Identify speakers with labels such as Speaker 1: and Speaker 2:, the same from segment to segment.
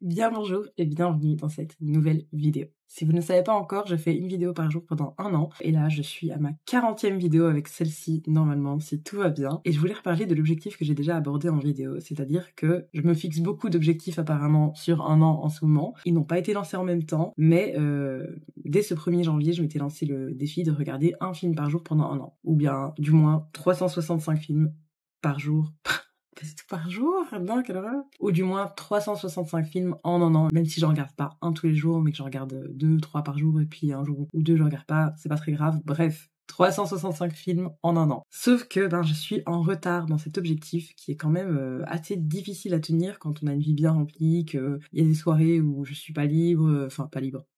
Speaker 1: Bien bonjour et bienvenue dans cette nouvelle vidéo. Si vous ne savez pas encore, je fais une vidéo par jour pendant 1 an et là je suis à ma 40e vidéo avec celle-ci normalement si tout va bien. Et je voulais reparler de l'objectif que j'ai déjà abordé en vidéo, c'est-à-dire que je me fixe beaucoup d'objectifs apparemment sur 1 an en ce moment. Ils n'ont pas été lancés en même temps, mais dès ce 1er janvier, je m'étais lancé le défi de regarder un film par jour pendant 1 an. Ou bien du moins 365 films par jour. C'est tout par jour? Non, quelle horreur! Ou du moins 365 films en 1 an, même si j'en regarde pas un tous les jours, mais que j'en regarde 2, 3 par jour, et puis un jour ou 2 je regarde pas, c'est pas très grave. Bref, 365 films en 1 an. Sauf que je suis en retard dans cet objectif qui est quand même assez difficile à tenir quand on a une vie bien remplie, qu'il y a des soirées où je suis pas libre,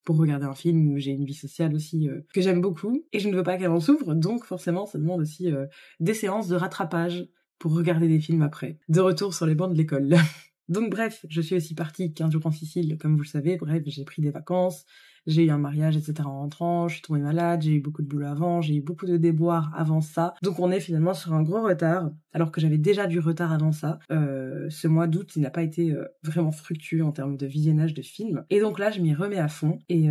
Speaker 1: pour regarder un film, où j'ai une vie sociale aussi que j'aime beaucoup, et je ne veux pas qu'elle en souffre, donc forcément ça demande aussi des séances de rattrapage pour regarder des films après. De retour sur les bancs de l'école. Donc bref, je suis aussi partie 15 jours en Sicile, comme vous le savez. Bref, j'ai pris des vacances, j'ai eu un mariage, etc. en rentrant, je suis tombée malade, j'ai eu beaucoup de boulot avant, j'ai eu beaucoup de déboires avant ça. Donc on est finalement sur un gros retard, alors que j'avais déjà du retard avant ça. Ce mois d'août, il n'a pas été vraiment fructueux en termes de visionnage de films. Et donc là, je m'y remets à fond. Et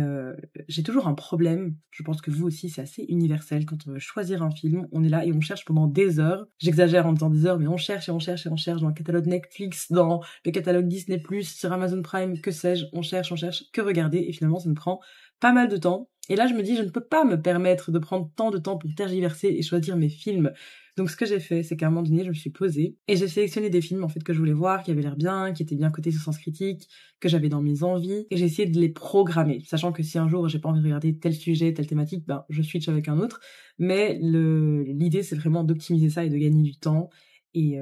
Speaker 1: j'ai toujours un problème, je pense que vous aussi, c'est assez universel. Quand on veut choisir un film, on est là et on cherche pendant des heures. J'exagère en disant des heures, mais on cherche et on cherche et on cherche dans le catalogue Netflix, dans le catalogue Disney+, sur Amazon Prime, que sais-je, on cherche, que regarder, et finalement ça me prend pas mal de temps. Et là je me dis, je ne peux pas me permettre de prendre tant de temps pour tergiverser et choisir mes films. Donc ce que j'ai fait, c'est qu'à un moment donné, je me suis posée, et j'ai sélectionné des films en fait que je voulais voir, qui avaient l'air bien, qui étaient bien cotés sur Sens Critique, que j'avais dans mes envies, et j'ai essayé de les programmer, sachant que si un jour j'ai pas envie de regarder tel sujet, telle thématique, je switch avec un autre. Mais l'idée c'est vraiment d'optimiser ça et de gagner du temps. Et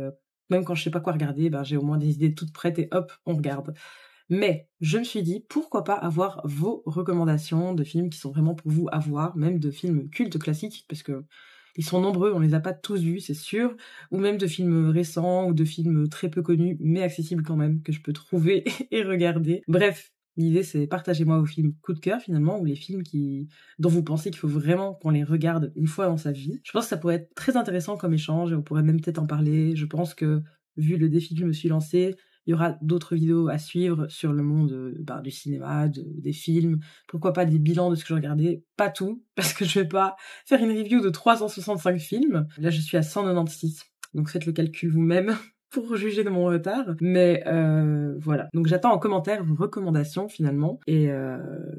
Speaker 1: même quand je sais pas quoi regarder, j'ai au moins des idées toutes prêtes et hop, on regarde. Mais je me suis dit, pourquoi pas avoir vos recommandations de films qui sont vraiment pour vous à voir, même de films cultes classiques, parce que ils sont nombreux, on les a pas tous vus, c'est sûr, ou même de films récents, ou de films très peu connus, mais accessibles quand même, que je peux trouver et regarder. Bref, l'idée c'est partagez-moi vos films coup de cœur finalement, ou les films dont vous pensez qu'il faut vraiment qu'on les regarde une fois dans sa vie. Je pense que ça pourrait être très intéressant comme échange, et on pourrait même peut-être en parler. Je pense que, vu le défi que je me suis lancé, il y aura d'autres vidéos à suivre sur le monde du cinéma, des films, pourquoi pas des bilans de ce que j'ai regardé, pas tout, parce que je vais pas faire une review de 365 films. Là, je suis à 196, donc faites le calcul vous-même pour juger de mon retard. Mais voilà, donc j'attends en commentaire vos recommandations finalement, et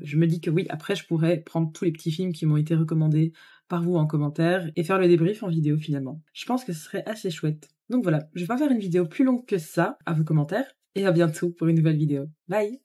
Speaker 1: je me dis que oui, après je pourrais prendre tous les petits films qui m'ont été recommandés par vous en commentaire et faire le débrief en vidéo finalement. Je pense que ce serait assez chouette. Donc voilà, je vais pas faire une vidéo plus longue que ça, à vos commentaires, et à bientôt pour une nouvelle vidéo. Bye!